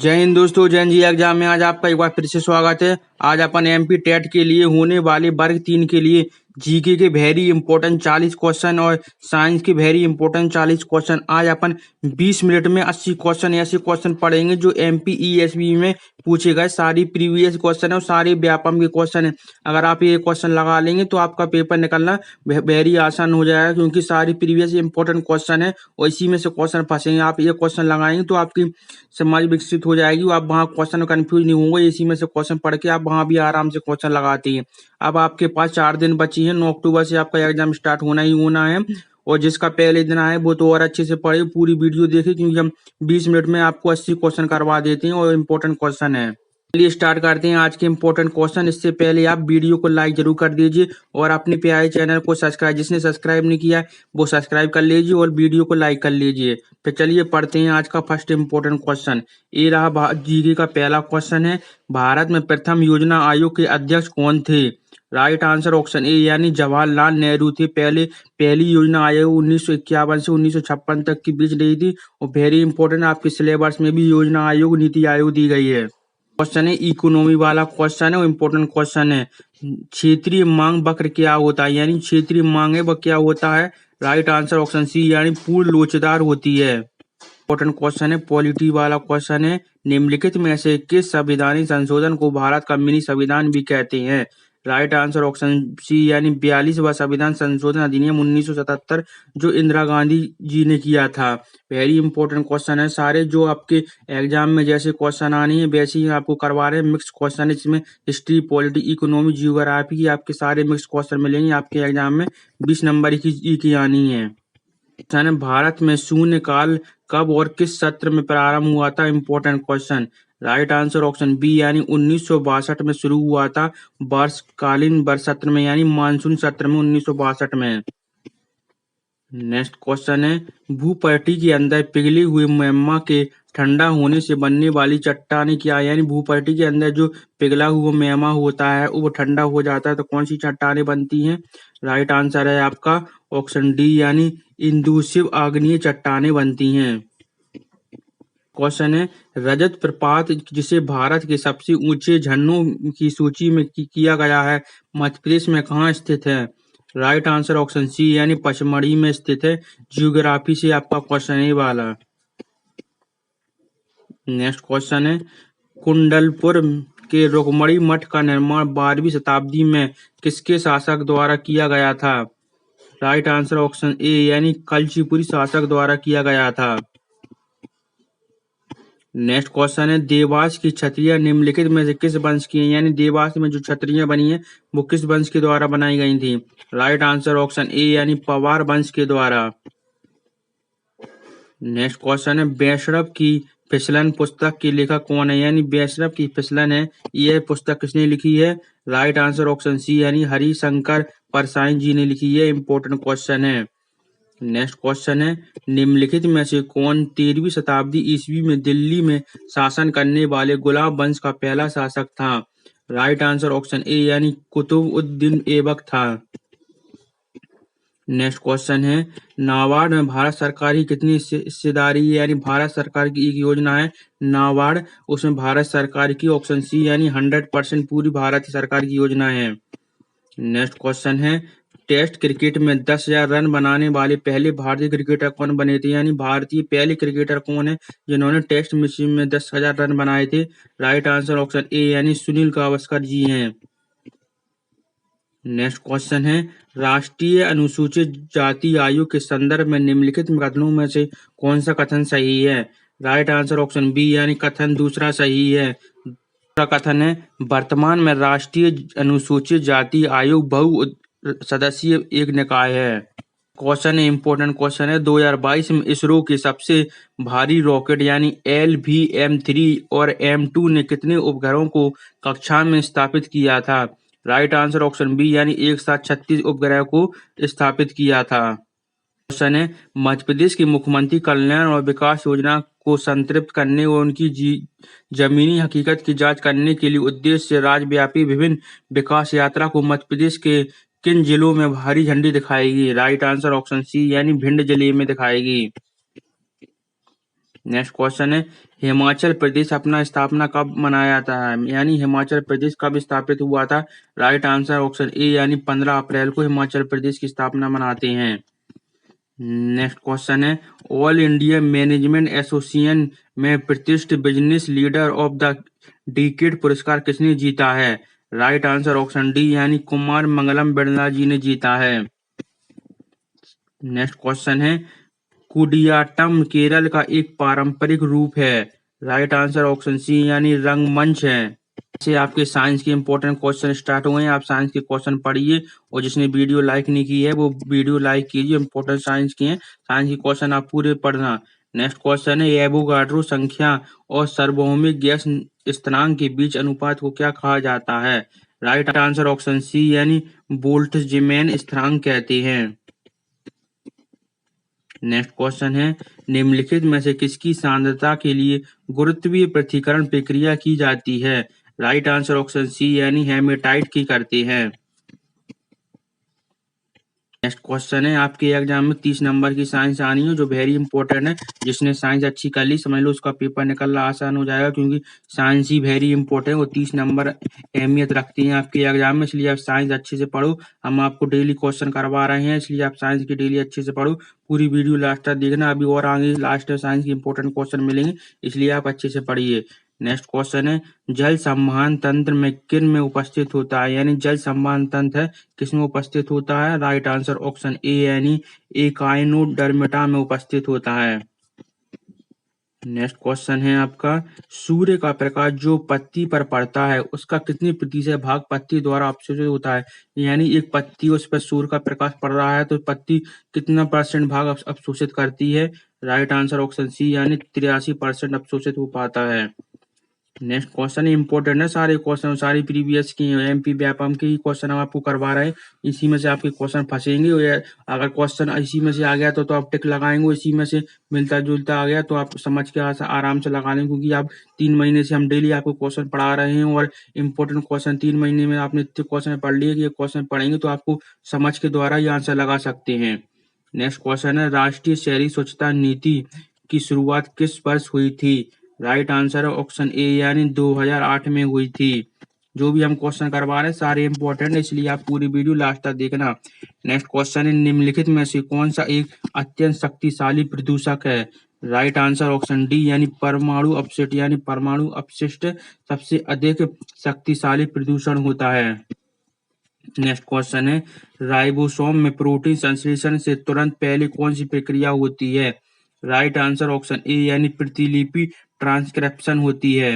जय हिंद दोस्तों, जैन जी एग्जाम में आज आपका एक बार फिर से स्वागत है। आज अपन एमपी टेट के लिए होने वाले वर्ग 3 के लिए जीके के वेरी इंपॉर्टेंट 40 क्वेश्चन और साइंस के वेरी इंपॉर्टेंट 40 क्वेश्चन आज अपन 20 मिनट में 80 क्वेश्चन ऐसे क्वेश्चन पढ़ेंगे जो एमपी ईएसबी में पूछे गए सारी प्रीवियस क्वेश्चन है और सारे व्यापम के क्वेश्चन है। अगर आप ये क्वेश्चन लगा लेंगे तो आपका पेपर निकलना वेरी आसान हो जाएगा, क्योंकि सारी प्रीवियस इंपॉर्टेंट क्वेश्चन है और इसी में से क्वेश्चन फंसेंगे। आप ये क्वेश्चन लगाएंगे तो आपकी समझ विकसित हो जाएगी, आप वहाँ क्वेश्चन में कंफ्यूज नहीं होंगे। इसी में से क्वेश्चन पढ़ के आप वहाँ भी आराम से क्वेश्चन लगाते हैं। अब आपके पास 4 दिन बची हैं, 9 अक्टूबर से आपका एग्जाम स्टार्ट होना ही होना है और जिसका पहले दिन आए वो तो और अच्छे से पढ़े, पूरी वीडियो देखे, क्योंकि हम 20 मिनट में आपको 80 क्वेश्चन करवा देते हैं और इम्पोर्टेंट क्वेश्चन है। चलिए स्टार्ट करते हैं आज के इम्पोर्टेंट क्वेश्चन। इससे पहले आप वीडियो को लाइक जरूर कर दीजिए और अपने प्यारे चैनल को सब्सक्राइब, जिसने सब्सक्राइब नहीं किया है वो सब्सक्राइब कर लीजिए और वीडियो को लाइक कर लीजिए। तो चलिए पढ़ते हैं आज का फर्स्ट इम्पोर्टेंट क्वेश्चन। ये रहा जीके का पहला क्वेश्चन है, भारत में प्रथम योजना आयोग के अध्यक्ष कौन थे? राइट आंसर ऑप्शन ए यानी जवाहरलाल नेहरू थे। पहली योजना आयोग 1951 से 1956 तक की बीच रही थी और वेरी इंपॉर्टेंट आपके सिलेबस में भी योजना आयोग नीति आयोग दी गई है। क्वेश्चन है इकोनॉमी वाला क्वेश्चन है और इम्पोर्टेंट क्वेश्चन है। क्षेत्रीय मांग वक्र क्या होता है, यानी क्षेत्रीय मांग है वह क्या होता है? राइट आंसर ऑप्शन सी यानी पूर्ण लोचदार होती है। इम्पोर्टेंट क्वेश्चन है पॉलिटी वाला क्वेश्चन है, निम्नलिखित में से किस संवैधानिक संशोधन को भारत का मिनी संविधान भी कहते हैं? राइट आंसर ऑप्शन सी यानी 42वां संविधान संशोधन अधिनियम 1977 जो इंदिरा गांधी जी ने किया था। वेरी इंपॉर्टेंट क्वेश्चन है। सारे जो आपके एग्जाम में जैसे क्वेश्चन आने हैं वैसे ही आपको करवा रहे हैं। मिक्स क्वेश्चन है, इसमें हिस्ट्री, पॉलिटी, इकोनॉमी, जियोग्राफी की आपके सारे मिक्स क्वेश्चन मिलेंगे। आपके एग्जाम में 20 नंबर की आनी है। भारत में शून्य काल कब और किस सत्र में प्रारंभ हुआ था? Important question. Right answer option B यानी 1962 में शुरू हुआ था, वर्षकालीन वर्ष सत्र में यानी मानसून सत्र में 1962 में। नेक्स्ट क्वेश्चन है, भूपट्टी के अंदर पिघले हुए मैग्मा के ठंडा होने से बनने वाली चट्टानें क्या है? यानी भूपट्टी के अंदर जो पिघला हुआ मैग्मा होता है वो ठंडा हो जाता है तो कौन सी चट्टानें बनती हैं? राइट आंसर है आपका ऑप्शन डी यानी इंदुसिव आग्नेय चट्टानें बनती हैं। क्वेश्चन है, रजत प्रपात जिसे भारत के सबसे ऊंचे झरनों की सूची में किया गया है, मध्य प्रदेश में कहाँ स्थित है? राइट आंसर ऑप्शन सी यानी पचमढ़ी में स्थित है। जियोग्राफी से आपका क्वेश्चन है वाला। नेक्स्ट क्वेश्चन है, कुंडलपुर के रुक्मणी मठ का निर्माण 12वीं शताब्दी में किसके शासक द्वारा किया गया था? राइट आंसर ऑप्शन ए यानी कल्चीपुरी शासक द्वारा किया गया था। नेक्स्ट क्वेश्चन है, देवास की छतरियां निम्नलिखित में से किस वंश की हैं? यानी देवास में जो छतरियां बनी हैं वो किस वंश के द्वारा बनाई गई थी? राइट आंसर ऑप्शन ए यानी पवार वंश के द्वारा। नेक्स्ट क्वेश्चन है, वैष्णव की फिसलन पुस्तक के लेखक कौन है? यानी वैष्णव की फिसलन है, यह पुस्तक किसने लिखी है? राइट आंसर ऑप्शन सी यानी हरिशंकर परसाई जी ने लिखी है। इंपॉर्टेंट क्वेश्चन है। नेक्स्ट क्वेश्चन है, निम्नलिखित में से कौन 13वीं शताब्दी ईस्वी में दिल्ली में शासन करने वाले गुलाब वंश का पहला शासक था? राइट आंसर ऑप्शन ए यानी कुतुबउद्दीन ऐबक था। नेक्स्ट क्वेश्चन है, नाबार्ड में भारत सरकार की कितनी हिस्सेदारी है? यानी भारत सरकार की एक योजना है नाबार्ड, उसमें भारत सरकार की ऑप्शन सी यानी 100% पूरी भारत सरकार की योजना है। नेक्स्ट क्वेश्चन है, टेस्ट क्रिकेट में 10,000 रन बनाने वाले पहले भारतीय क्रिकेटर कौन बने थे? यानी भारतीय पहले क्रिकेटर कौन है जिन्होंने टेस्ट मैच में 10,000 रन बनाए थे? राइट आंसर ऑप्शन ए यानी सुनील गावस्कर जी हैं। नेक्स्ट क्वेश्चन है, राष्ट्रीय अनुसूचित जाति आयोग के संदर्भ में निम्नलिखित कथनों में से कौन सा कथन सही है? राइट आंसर ऑप्शन बी यानी कथन दूसरा सही है। दूसरा कथन है, वर्तमान में राष्ट्रीय अनुसूचित जाति आयोग बहु सदस्यीय एक निकाय है। क्वेश्चन है, इंपॉर्टेंट क्वेश्चन है, 2022 में इसरो के सबसे भारी रॉकेट यानी LVM-3 और M2 ने कितने उपग्रहों को कक्षा में स्थापित किया था? राइट आंसर ऑप्शन बी यानी एक साथ 36 उपग्रह को स्थापित किया था। क्वेश्चन है, मध्य प्रदेश के मुख्यमंत्री कल्याण और विकास योजना को संतृप्त करने और उनकी जमीनी हकीकत की जांच करने के लिए उद्देश्य से राज्यव्यापी विभिन्न विकास यात्रा को मध्य प्रदेश के किन जिलों में हरी झंडी दिखाएगी? राइट आंसर ऑप्शन सी यानी भिंड जिले में दिखाएगी। नेक्स्ट क्वेश्चन है हिमाचल प्रदेश अपना स्थापना कब मनाया जाता है, यानी हिमाचल प्रदेश कब स्थापित हुआ था। राइट आंसर ऑप्शन ए यानी 15 अप्रैल को हिमाचल प्रदेश की स्थापना मनाते हैं। नेक्स्ट क्वेश्चन है ऑल इंडिया मैनेजमेंट एसोसिएशन में प्रतिष्ठित business leader of the decade पुरस्कार किसने जीता है। राइट आंसर ऑप्शन डी यानी कुमार मंगलम बिरला जी ने जीता है। नेक्स्ट क्वेश्चन है कुडियाट्टम केरल का एक पारंपरिक रूप है। राइट आंसर ऑप्शन सी यानी रंगमंच है। से आपके साइंस के इंपॉर्टेंट क्वेश्चन स्टार्ट हुए हैं। आप साइंस के क्वेश्चन पढ़िए और जिसने वीडियो लाइक नहीं की है वो वीडियो लाइक कीजिए। इंपॉर्टेंट साइंस के हैं, साइंस के क्वेश्चन आप पूरे पढ़ना। नेक्स्ट क्वेश्चन है एवोगाड्रो संख्या और सार्वभौमिक गैस स्थिरांक के बीच अनुपात को क्या कहा जाता है। राइट आंसर ऑप्शन सी यानी बोल्ट्जमैन स्थिरांक कहते हैं। नेक्स्ट क्वेश्चन है निम्नलिखित में से किसकी सांद्रता के लिए गुरुत्वीय पृथक्करण प्रक्रिया की जाती है। राइट आंसर ऑप्शन सी यानी हेमेटाइट की करते हैं। नेक्स्ट क्वेश्चन है आपके एग्जाम में 30 नंबर की साइंस आनी है जो वेरी इंपॉर्टेंट है। जिसने साइंस अच्छी कर ली समझ लो उसका पेपर निकलना आसान हो जाएगा, क्योंकि साइंस ही वेरी इंपॉर्टेंट वो 30 नंबर अहमियत रखती हैं आपके एग्जाम में। इसलिए आप साइंस अच्छे से पढ़ो। हम आपको डेली क्वेश्चन करवा रहे हैं, इसलिए आप साइंस की डेली अच्छे से पढ़ो। पूरी वीडियो लास्ट तक देखना, अभी और आगे लास्ट में साइंस के इंपॉर्टेंट क्वेश्चन मिलेंगे, इसलिए आप अच्छे से पढ़िए। नेक्स्ट क्वेश्चन है जल संवहन तंत्र में किन में उपस्थित होता है, यानी जल संवहन तंत्र है किसमें उपस्थित होता है। राइट आंसर ऑप्शन ए यानी एकाइनोडर्मिटा में उपस्थित होता है। नेक्स्ट क्वेश्चन है आपका सूर्य का प्रकाश जो पत्ती पर पड़ता है उसका कितनी प्रतिशत भाग पत्ती द्वारा अवशोषित होता है, यानी एक पत्ती उस पर सूर्य का प्रकाश पड़ रहा है तो पत्ती कितना % भाग अवशोषित करती है। राइट आंसर ऑप्शन सी यानी 83% अवशोषित हो पाता है। नेक्स्ट क्वेश्चन इंपॉर्टेंट है, सारे क्वेश्चन सारी प्रीवियस की एमपी व्यापम के ही क्वेश्चन हम आपको करवा रहे हैं। इसी में से आपके क्वेश्चन फंसेंगे और अगर क्वेश्चन इसी में से आ गया तो आप टिक लगाएंगे, इसी में से मिलता जुलता आ गया तो आप समझ के आराम से लगा लेंगे, क्योंकि आप 3 महीने से हम डेली आपको क्वेश्चन पढ़ा रहे हैं और इंपॉर्टेंट क्वेश्चन 3 महीने में आपने इतने क्वेश्चन पढ़ लिए कि ये क्वेश्चन पढ़ेंगे तो आपको समझ के द्वारा ही आंसर लगा सकते हैं। नेक्स्ट क्वेश्चन है राष्ट्रीय शहरी स्वच्छता नीति की शुरुआत किस वर्ष हुई थी। राइट आंसर है ऑप्शन ए यानी 2008 में हुई थी। जो भी हम क्वेश्चन करवा रहे हैं सारे इंपॉर्टेंट है, इसलिए आप पूरी वीडियो लास्ट तक देखना। नेक्स्ट क्वेश्चन है निम्नलिखित में से कौन सा एक अत्यंत शक्तिशाली प्रदूषक है। राइट आंसर ऑप्शन डी यानी परमाणु अपशिष्ट, यानी परमाणु अपशिष्ट सबसे अधिक शक्तिशाली प्रदूषण होता है। नेक्स्ट क्वेश्चन है राइबोसोम में प्रोटीन संश्लेषण से तुरंत पहले कौन सी प्रक्रिया होती है। राइट आंसर ऑप्शन ए यानी प्रतिलिपि ट्रांसक्रिप्शन होती है।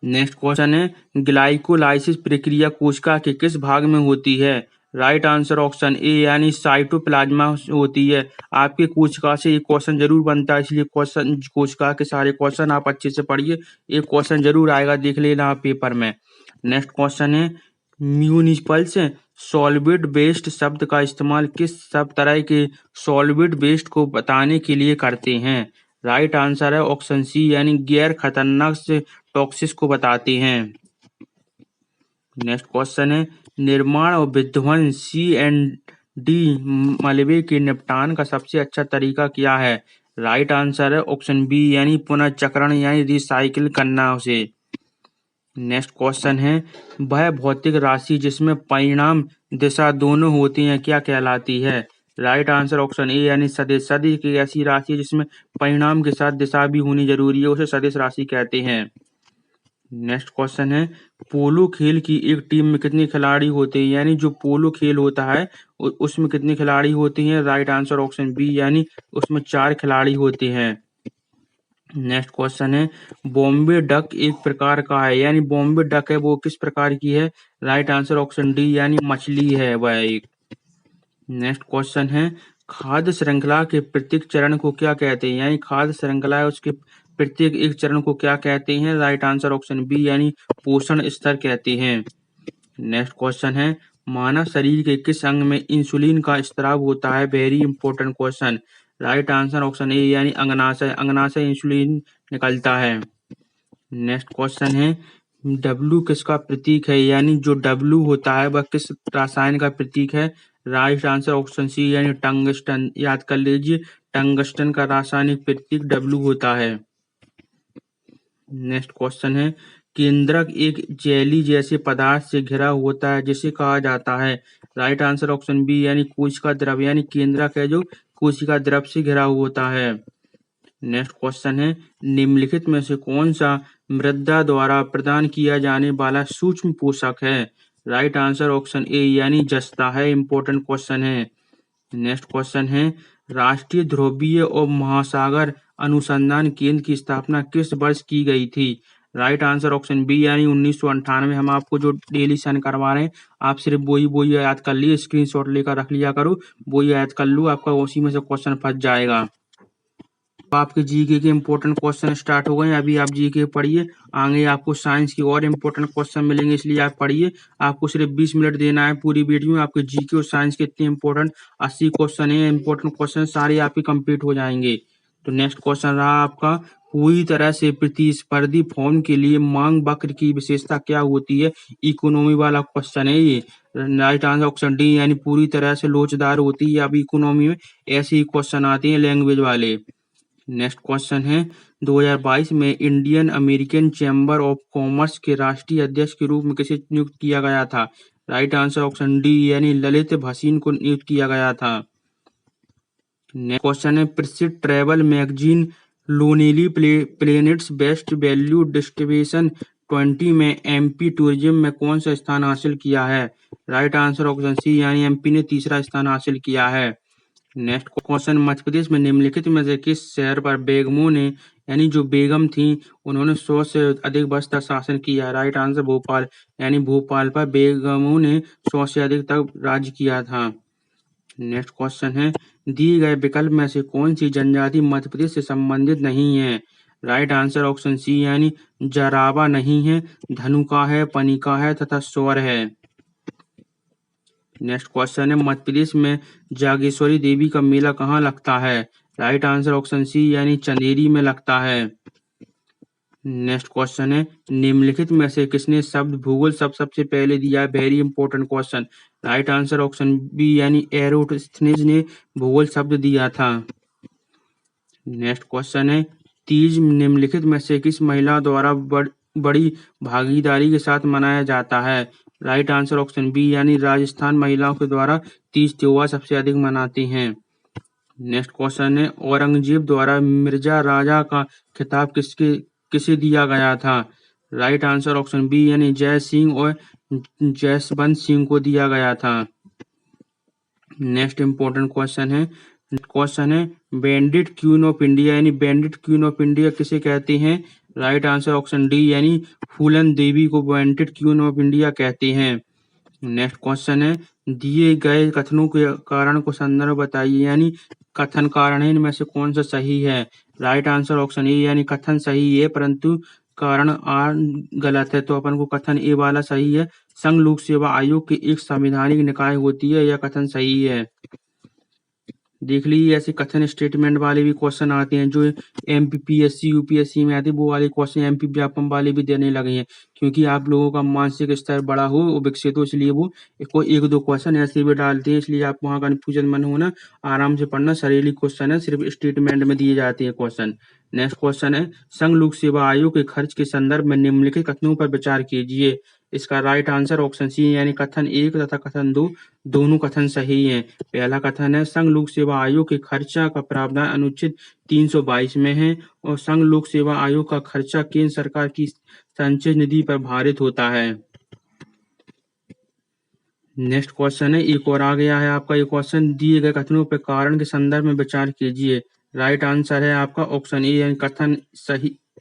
नेक्स्ट क्वेश्चन है ग्लाइकोलाइसिस प्रक्रिया कोशिका के किस भाग में होती है। राइट आंसर ऑप्शन ए यानी साइटोप्लाज्मा होती है। आपके कोशिका से एक क्वेश्चन जरूर बनता है, इसलिए क्वेश्चन कोशिका के सारे क्वेश्चन आप अच्छे से पढ़िए, एक क्वेश्चन जरूर आएगा, देख लेना आप पेपर में। नेक्स्ट क्वेश्चन है म्यूनिसिपल्स सॉलिड वेस्ट शब्द का इस्तेमाल किस सब तरह के सॉलिड वेस्ट को बताने के लिए करते हैं। राइट आंसर है ऑप्शन सी यानी गैर खतरनाक से टॉक्सिस को बताते हैं। नेक्स्ट क्वेश्चन है निर्माण और विध्वंस C&D मलबे के निपटान का सबसे अच्छा तरीका क्या है। राइट आंसर है ऑप्शन बी यानी पुनर्चक्रण यानी रिसाइकिल करना उसे। नेक्स्ट क्वेश्चन है वह भौतिक राशि जिसमें परिणाम दिशा दोनों होती हैं क्या कहलाती है। राइट आंसर ऑप्शन ए यानी सदिश। सदिश की ऐसी राशि जिसमें परिणाम के साथ दिशा भी होनी जरूरी है उसे सदिश राशि कहते हैं। नेक्स्ट क्वेश्चन है पोलो खेल की एक टीम में कितने खिलाड़ी होते हैं, यानी जो पोलो खेल होता है उसमें कितने खिलाड़ी होते हैं। राइट आंसर ऑप्शन बी यानी उसमें 4 खिलाड़ी होते हैं। नेक्स्ट क्वेश्चन है बॉम्बे डक एक प्रकार का है, यानी बॉम्बे डक है वो किस प्रकार की है। राइट आंसर ऑप्शन डी यानी मछली है वह एक। नेक्स्ट क्वेश्चन है खाद्य श्रृंखला के प्रत्येक चरण को क्या कहते हैं, यानी खाद्य श्रृंखला है उसके प्रत्येक एक चरण को क्या कहते हैं। राइट आंसर ऑप्शन बी यानी पोषण स्तर कहते हैं। नेक्स्ट क्वेश्चन है मानव शरीर के किस अंग में इंसुलिन का स्त्राव होता है, very important question. Right answer option A यानी अंगनाशय, अंगनाशय इंसुलिन निकलता है। नेक्स्ट क्वेश्चन है W किसका प्रतीक है, यानी जो W होता है वह किस रसायन का प्रतीक है। राइट आंसर ऑप्शन सी यानी टंगस्टन, याद कर लीजिए टंगस्टन का रासायनिक प्रतीक डब्ल्यू होता है। नेक्स्ट क्वेश्चन है, केंद्रक एक जेली जैसे पदार्थ से घिरा होता है जिसे कहा जाता है। राइट आंसर ऑप्शन बी यानी कोशिका द्रव, यानी केंद्रक है जो कोशिका द्रव से घिरा होता है। नेक्स्ट क्वेश्चन है, निम्नलिखित में से कौन सा मृदा द्वारा प्रदान किया जाने वाला सूक्ष्म पोषक है। राइट आंसर ऑप्शन ए यानी जस्ता है। इंपॉर्टेंट क्वेश्चन है। नेक्स्ट क्वेश्चन है, राष्ट्रीय ध्रुवीय और महासागर अनुसंधान केंद्र की स्थापना किस वर्ष की गई थी। राइट आंसर ऑप्शन बी यानी 1998। हम आपको जो डेली सन करवा रहे हैं आप सिर्फ वही याद कर लिए, स्क्रीनशॉट लेकर रख लिया करो, वही याद कर लो, आपका उसी में से क्वेश्चन फंस जाएगा। आपके जीके के इंपॉर्टेंट क्वेश्चन स्टार्ट हो गए। अभी आप जीके पढ़िए, आगे आपको साइंस की और इंपॉर्टेंट क्वेश्चन मिलेंगे, इसलिए आप पढ़िए। आपको सिर्फ 20 मिनट देना है पूरी वीडियो में। आपके जीके और साइंस के इतने इंपॉर्टेंट 80 क्वेश्चन है, इंपॉर्टेंट क्वेश्चन सारे आपके कंप्लीट हो जाएंगे। तो नेक्स्ट क्वेश्चन रहा आपका, पूरी तरह से प्रतिस्पर्धी फॉर्म के लिए मांग वक्र की विशेषता क्या होती है। इकोनॉमी वाला क्वेश्चन है ये। राइट आंसर ऑप्शन डी यानी पूरी तरह से लोचदार होती है। अब इकोनॉमी में ऐसे ही क्वेश्चन आते हैं लैंग्वेज वाले। नेक्स्ट क्वेश्चन है, 2022 में Indian American chamber of commerce के राष्ट्रीय अध्यक्ष के रूप में किसे नियुक्त किया गया था। राइट आंसर ऑप्शन डी यानी ललित भसीन को नियुक्त किया गया था। नेक्स्ट क्वेश्चन है, प्रसिद्ध travel magazine lonely planets best value distribution 20 में एमपी टूरिज्म में कौन सा स्थान हासिल किया है। राइट आंसर ऑप्शन सी यानी एमपी ने तीसरा स्थान हासिल किया है। नेक्स्ट क्वेश्चन, मध्य प्रदेश में निम्नलिखित में से किस शहर पर बेगमों ने यानी जो बेगम थी उन्होंने 100 से अधिक वर्ष तक शासन किया। राइट आंसर भोपाल, यानी भोपाल पर बेगमों ने 100 से अधिक तक राज किया था। नेक्स्ट क्वेश्चन है, दिए गए विकल्प में से कौन सी जनजाति मध्य प्रदेश से संबंधित नहीं है। राइट आंसर ऑप्शन सी यानी जरावा नहीं है, धनुका है, पनिका है तथा स्वर है। नेक्स्ट क्वेश्चन है, मध्य प्रदेश में जागेश्वरी देवी का मेला कहाँ लगता है। राइट आंसर ऑप्शन सी यानी चंदेरी में लगता है। नेक्स्ट क्वेश्चन है, निम्नलिखित में से किसने शब्द भूगोल सबसे पहले दिया है। Very important question. Right answer option B यानी एरोस्थिनीज ने भूगोल शब्द दिया था। नेक्स्ट क्वेश्चन है, तीज निम्नलिखित में से किस महिला द्वारा बड़ी भागीदारी के साथ मनाया जाता है। राइट आंसर ऑप्शन बी यानी राजस्थान महिलाओं के द्वारा तीज त्योहार सबसे अधिक मनाती हैं। नेक्स्ट क्वेश्चन है, औरंगजेब द्वारा मिर्जा राजा का खिताब किसे दिया गया था। राइट आंसर ऑप्शन बी यानी जय सिंह और जसवंत सिंह को दिया गया था। नेक्स्ट इंपॉर्टेंट क्वेश्चन है, बैंडिट क्वीन ऑफ इंडिया यानी बैंडिट क्वीन ऑफ इंडिया किसे कहते हैं। राइट आंसर ऑप्शन डी यानी फूलन देवी को बैंडिट क्वीन ऑफ इंडिया कहते हैं। नेक्स्ट क्वेश्चन है, दिए गए कथनों के कारण को संदर्भ बताइए, यानी कथन कारण है इनमें से कौन सा सही है। राइट आंसर ऑप्शन ए यानी कथन सही है परंतु कारण आर गलत है, तो अपन को कथन ए वाला सही है। संघ लोक सेवा आयोग की एक संवैधानिक निकाय होती है, यह कथन सही है। देख लीजिए ऐसे कथन स्टेटमेंट वाले भी क्वेश्चन आते हैं जो एमपीपीएससी यूपीएससी में आते हैं, वो वाले क्वेश्चन एमपी व्यापम वाले भी देने लगे हैं, क्योंकि आप लोगों का मानसिक स्तर बड़ा हो विकसित हो, इसलिए वो कोई एक दो क्वेश्चन ऐसे भी डालते हैं, इसलिए आप वहाँ कन्फ्यूजन मन होना, आराम से पढ़ना। सरेली क्वेश्चन है, सिर्फ स्टेटमेंट में दिए जाते हैं क्वेश्चन। नेक्स्ट क्वेश्चन है, संघ लोक सेवा आयोग के खर्च के संदर्भ में निम्नलिखित कथनों पर विचार कीजिए। इसका राइट आंसर ऑप्शन सी यानी कथन 1 तथा कथन 2 दोनों कथन सही हैं। पहला कथन है, संघ लोक सेवा आयोग के खर्चा का प्रावधान अनुच्छेद 322 में है और संघ लोक सेवा आयोग का खर्चा केंद्र सरकार की संचय निधि पर भारित होता है। नेक्स्ट क्वेश्चन है, एक और आ गया है आपका ये क्वेश्चन, दिए गए कथनों पर कारण के संदर्भ में विचार कीजिए। राइट आंसर है आपका ऑप्शन ए यानी कथन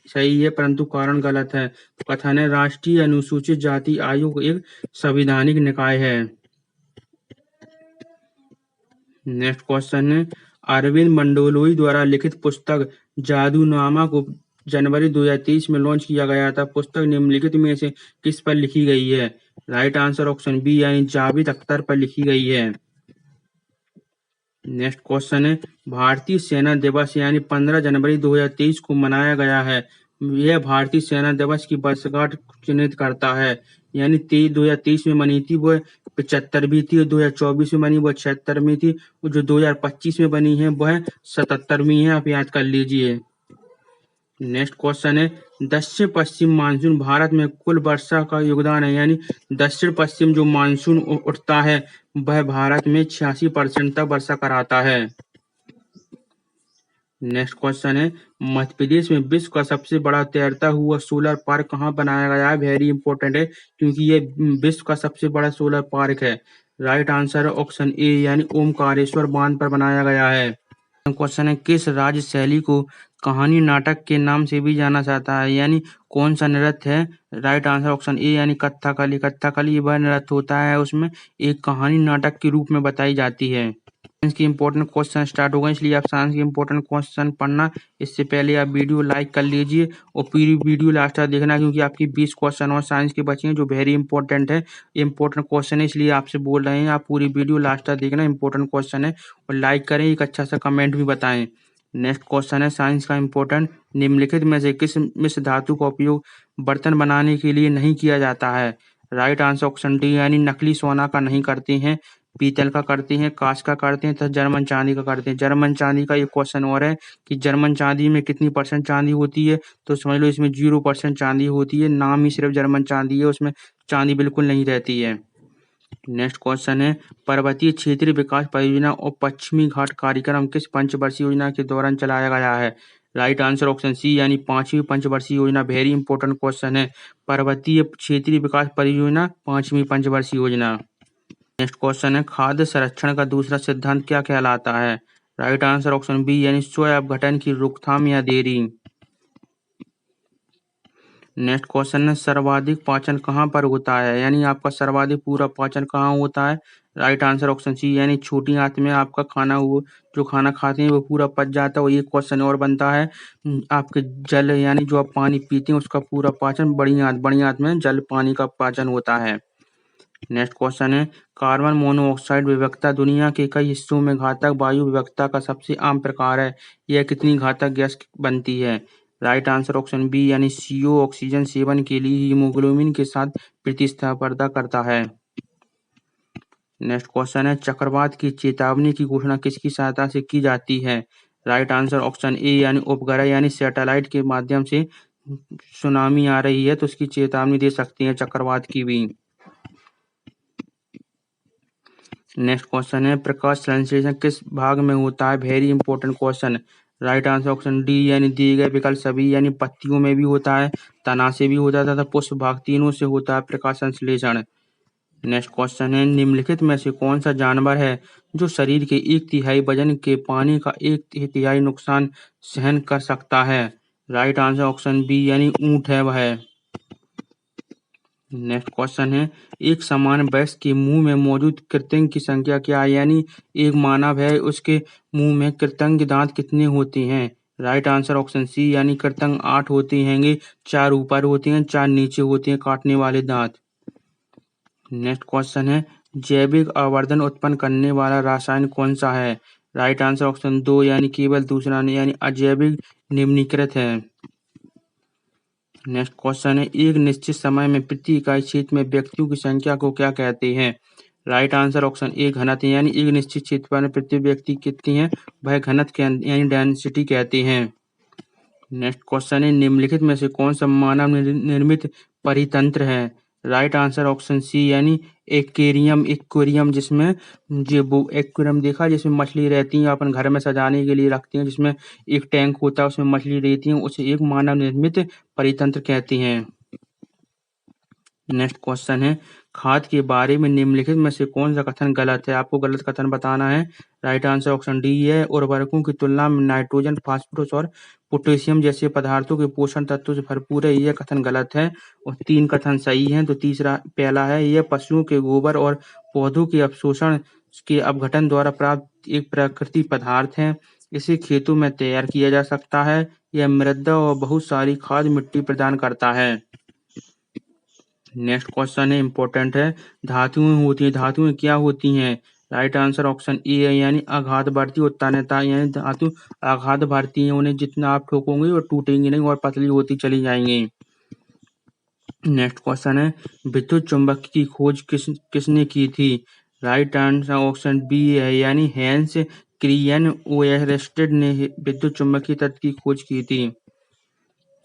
सही है परंतु कारण गलत है। कथन है, राष्ट्रीय अनुसूचित जाति आयोग एक संवैधानिक निकाय है। नेक्स्ट क्वेश्चन है, अरविंद मंडलोई द्वारा लिखित पुस्तक जादूनामा को जनवरी 2023 में लॉन्च किया गया था। पुस्तक निम्नलिखित में से किस पर लिखी गई है। राइट आंसर ऑप्शन बी यानी जावेद अख्तर पर लिखी गई है। नेक्स्ट क्वेश्चन है, भारतीय सेना दिवस यानी 15 जनवरी 2023 को मनाया गया है, यह भारतीय सेना दिवस की वर्षगांठ चिन्हित करता है। यानी 2023 में बनी थी वो 75वीं थी, 2024 में बनी वो 76वीं थी, और जो 2025 में बनी है वह 77वीं है। आप याद कर लीजिए। नेक्स्ट क्वेश्चन है, दक्षिण पश्चिम मानसून भारत में कुल वर्षा का योगदान है, यानी दक्षिण पश्चिम जो मानसून उठता है वह भारत में 86% तक वर्षा कराता है। नेक्स्ट क्वेश्चन है, मध्य प्रदेश में विश्व का सबसे बड़ा तैरता हुआ सोलर पार्क कहाँ बनाया गया है? वेरी इंपॉर्टेंट है, क्योंकि ये विश्व का सबसे बड़ा सोलर पार्क है। राइट आंसर है ऑप्शन ए, यानी ओमकारेश्वर बांध पर बनाया गया है। क्वेश्चन है, किस राज्य शैली को कहानी नाटक के नाम से भी जाना जाता है, यानी कौन सा नृत्य है? राइट आंसर ऑप्शन ए, यानी कथकली। कथकली वह नृत्य होता है, उसमें एक कहानी नाटक के रूप में बताई जाती है। साइंस के इंपॉर्टेंट क्वेश्चन स्टार्ट हो गए, इसलिए आप साइंस के इंपॉर्टेंट क्वेश्चन पढ़ना। इससे पहले आप वीडियो लाइक कर लीजिए और पूरी वीडियो लास्ट तक देखना, क्योंकि आपकी 20 क्वेश्चन और साइंस के बचे हैं जो वेरी इंपॉर्टेंट है। इंपॉर्टेंट क्वेश्चन है, इसलिए आपसे बोल रहे हैं आप पूरी वीडियो लास्ट तक देखना, इंपॉर्टेंट क्वेश्चन है। और लाइक करें, एक अच्छा सा कमेंट भी बताएं। नेक्स्ट क्वेश्चन है साइंस का इंपॉर्टेंट, निम्नलिखित में से किस मिश्र धातु का उपयोग बर्तन बनाने के लिए नहीं किया जाता है? राइट आंसर ऑप्शन डी, यानी नकली सोना का नहीं करते हैं, पीतल का करते हैं, कांच का करते हैं, तथा जर्मन चांदी का करते हैं। जर्मन चांदी का एक क्वेश्चन और है कि जर्मन चांदी में कितनी % चांदी होती है, तो समझ लो इसमें 0% चांदी होती है, नाम ही सिर्फ जर्मन चांदी है, उसमें चांदी बिल्कुल नहीं रहती है। नेक्स्ट क्वेश्चन है, पर्वतीय क्षेत्रीय विकास परियोजना और पश्चिमी घाट कार्यक्रम किस पंचवर्षीय योजना के दौरान चलाया गया है? राइट आंसर ऑप्शन सी, यानी 5वीं पंचवर्षीय योजना। वेरी इंपॉर्टेंट क्वेश्चन है, पर्वतीय क्षेत्रीय विकास परियोजना 5वीं पंचवर्षीय योजना। नेक्स्ट क्वेश्चन है, खाद्य संरक्षण का दूसरा सिद्धांत क्या कहलाता है? राइट आंसर ऑप्शन बी, यानी स्व अपघटन की रोकथाम या देरी। नेक्स्ट क्वेश्चन है, सर्वाधिक पाचन कहाँ पर होता है, यानी आपका सर्वाधिक पूरा पाचन कहाँ होता है? राइट आंसर ऑप्शन सी, यानी छोटी आंत में आपका खाना, वो जो खाना खाते हैं वो पूरा पच जाता है। और एक क्वेश्चन और बनता है, आपके जल यानी जो आप पानी पीते हैं उसका पूरा पाचन बड़ी आंत में जल पानी का पाचन होता है। नेक्स्ट क्वेश्चन है, कार्बन मोनोऑक्साइड विविधता दुनिया के कई हिस्सों में घातक वायु विविधता का सबसे आम प्रकार है। यह कितनी घातक गैस बनती है? राइट आंसर ऑप्शन बी, यानी CO ऑक्सीजन सेवन के लिए हीमोग्लोबिन के साथ प्रतिस्पर्धा करता है। नेक्स्ट क्वेश्चन है, चक्रवात की चेतावनी की घोषणा किसकी सहायता से की जाती है? राइट आंसर ऑप्शन ए, यानी उपग्रह यानी सैटेलाइट के माध्यम से सुनामी आ रही है तो उसकी चेतावनी दे सकती है चक्रवात की भी। नेक्स्ट क्वेश्चन है, प्रकाश संश्लेषण किस भाग में होता है? Very important question. Right answer option D, यानी दिए गए विकल्प सभी, यानी पत्तियों में भी होता है, तना से भी होता है, तथा पुष्प भाग, तीनों से होता है प्रकाश संश्लेषण। नेक्स्ट क्वेश्चन है, निम्नलिखित में से कौन सा जानवर है जो शरीर के 1/3 वजन के पानी का 1/3 नुकसान सहन कर सकता है? राइट आंसर ऑप्शन बी, यानी ऊंट है वह। नेक्स्ट क्वेश्चन है, एक समान वयस्क के मुंह में मौजूद कृंतक की संख्या क्या है, यानी एक मानव है उसके मुंह में कृंतक दांत कितने होते हैं? राइट आंसर ऑप्शन सी, यानी कृंतक 8 होते हैंगे, 4 ऊपर होते हैं, 4 नीचे होते हैं काटने वाले दांत। नेक्स्ट क्वेश्चन है, जैविक आवर्धन उत्पन्न करने वाला रसायन कौन सा है? राइट आंसर ऑप्शन 2, यानी केवल दूसरा नहीं, यानी अजैविक निम्नीकृत है। नेक्स्ट क्वेश्चन है, एक निश्चित समय में प्रति इकाई क्षेत्र में व्यक्तियों की संख्या को क्या कहते हैं? राइट आंसर ऑप्शन ए, घनत्व, यानी एक निश्चित क्षेत्र में प्रति व्यक्ति कितनी है वह घनत्व यानी डेंसिटी कहते हैं। नेक्स्ट क्वेश्चन है, निम्नलिखित में से कौन सा मानव निर्मित परितंत्र है? राइट आंसर ऑप्शन सी, यानी एक्वेरियम। एक्वेरियम जिसमें जो वो एक्वेरियम देखा जिसमें मछली रहती है, अपन घर में सजाने के लिए रखते हैं, जिसमें एक टैंक होता है उसमें मछली रहती है, उसे एक मानव निर्मित परितंत्र कहते हैं। नेक्स्ट क्वेश्चन है, खाद के बारे में निम्नलिखित में से कौन सा कथन गलत है? आपको गलत कथन बताना है। राइट आंसर ऑप्शन डी है, उर्वरकों की तुलना में नाइट्रोजन, फास्फोरस और पोटेशियम जैसे पदार्थों के पोषण तत्वों से भरपूर है, यह कथन गलत है। और 3 कथन सही हैं, तो तीसरा पहला है, यह पशुओं के गोबर और पौधों के अवशोषण के अपघटन द्वारा प्राप्त एक प्राकृतिक पदार्थ है, इसे खेतों में तैयार किया जा सकता है, यह मृदा और बहुत सारी खाद मिट्टी प्रदान करता है। नेक्स्ट क्वेश्चन है, इंपॉर्टेंट है, धातुएं होती हैं, धातुएं क्या होती हैं? राइट आंसर ऑप्शन ए है, यानी आघात भरती और तन्यता, यानी धातु आघात भरती हैं, उन्हें जितना आप ठोकोगे वो टूटेंगी नहीं और पतली होती चली जाएंगी। नेक्स्ट क्वेश्चन है, विद्युत चुंबक की खोज किसने की थी? राइट आंसर ऑप्शन बी है, यानी हेंस क्रिस्टियन ओयरस्टेड ने विद्युत चुंबकीय तत्व की खोज की थी।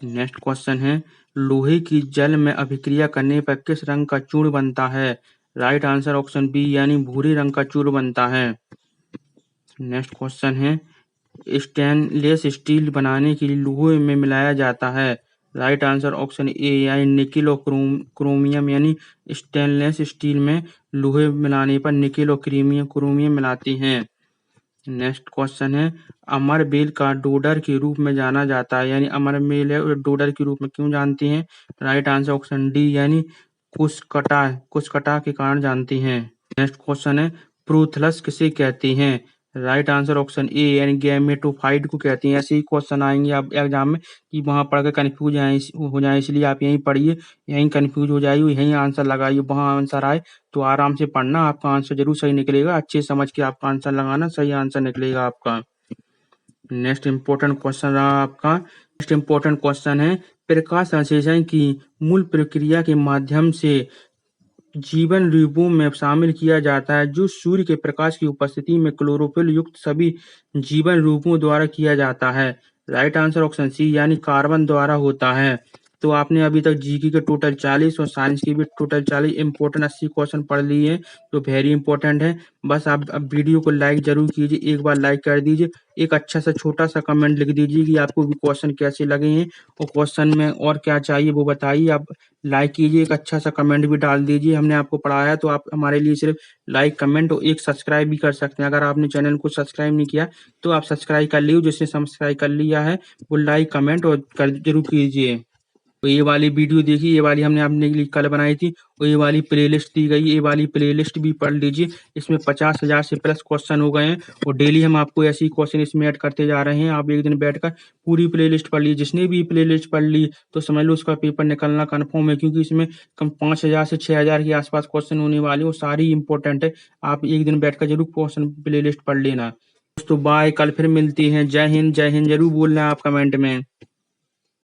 नेक्स्ट क्वेश्चन है, लोहे की जल में अभिक्रिया करने पर किस रंग का चूर्ण बनता है? राइट आंसर ऑप्शन बी, यानी भूरे रंग का चूर्ण बनता है। नेक्स्ट क्वेश्चन है, स्टेनलेस स्टील बनाने के लिए लोहे में मिलाया जाता है। राइट आंसर ऑप्शन ए, यानी निकिल और क्रोमियम, यानी स्टेनलेस स्टील में लोहे मिलाने पर निकिल और क्रोमियम मिलाते हैं। नेक्स्ट क्वेश्चन है, अमरबेल का डोडर के रूप में जाना जाता है, यानी अमरबेल डोडर के रूप में क्यों जानते हैं? राइट आंसर ऑप्शन डी, यानी कुशकटा के कारण जानते हैं। नेक्स्ट क्वेश्चन है, प्रोथलस किसे कहते हैं? राइट आंसर ऑप्शन ए, यानी गैमेटोफाइट को कहते हैं। ऐसे ही क्वेश्चन आएंगे आप एग्जाम में कि वहां पढ़कर कंफ्यूज हो जाए, इसलिए आप यहीं पढ़िए, यहीं कंफ्यूज हो जाइए, यहीं आंसर लगाइए। वहां आंसर आए तो आराम से पढ़ना, आपका आंसर जरूर सही निकलेगा। अच्छे से समझ के आपका आंसर लगाना, सही आंसर निकलेगा आपका। नेक्स्ट इंपॉर्टेंट क्वेश्चन रहा आपका। नेक्स्ट इंपॉर्टेंट क्वेश्चन है, प्रकाश संश्लेषण की मूल प्रक्रिया के माध्यम से जीवन रूपों में शामिल किया जाता है, जो सूर्य के प्रकाश की उपस्थिति में क्लोरोफिल युक्त सभी जीवन रूपों द्वारा किया जाता है। राइट आंसर ऑप्शन सी, यानी कार्बन द्वारा होता है। तो आपने अभी तक जीके के टोटल 40 और साइंस की भी टोटल 40 इंपॉर्टेंट 80 क्वेश्चन पढ़ लिए हैं, तो वेरी इंपॉर्टेंट है। बस आप अब वीडियो को लाइक जरूर कीजिए, एक बार लाइक कर दीजिए, एक अच्छा सा छोटा सा कमेंट लिख दीजिए कि आपको भी क्वेश्चन कैसे लगे हैं और क्वेश्चन में और क्या चाहिए वो बताइए। आप लाइक कीजिए, एक अच्छा सा कमेंट भी डाल दीजिए। हमने आपको पढ़ाया तो आप हमारे लिए सिर्फ लाइक कमेंट और एक सब्सक्राइब भी कर सकते हैं। अगर आपने चैनल को सब्सक्राइब नहीं किया तो आप सब्सक्राइब कर लीजिए, जिसने सब्सक्राइब कर लिया है वो लाइक कमेंट और कर जरूर कीजिए। तो ये वाली वीडियो देखिए, ये वाली हमने आपने के लिए कल बनाई थी, और ये वाली प्लेलिस्ट दी गई, ये वाली प्लेलिस्ट भी पढ़ लीजिए। इसमें 50,000 से प्लस क्वेश्चन हो गए हैं और डेली हम आपको ऐसे ही क्वेश्चन इसमें ऐड करते जा रहे हैं। आप एक दिन बैठकर पूरी प्लेलिस्ट पढ़ लीजिए। जिसने भी प्लेलिस्ट पढ़ ली तो समझ लो उसका पेपर निकलना कन्फर्म है, क्योंकि इसमें कम 5,000 से 6,000 के आसपास क्वेश्चन होने वाले, वो सारी इंपॉर्टेंट है। आप एक दिन बैठकर जरूर क्वेश्चन प्लेलिस्ट पढ़ लेना। दोस्तों बाय, कल फिर मिलती हैं। जय हिंद, जय हिंद जरूर बोलना आप कमेंट में।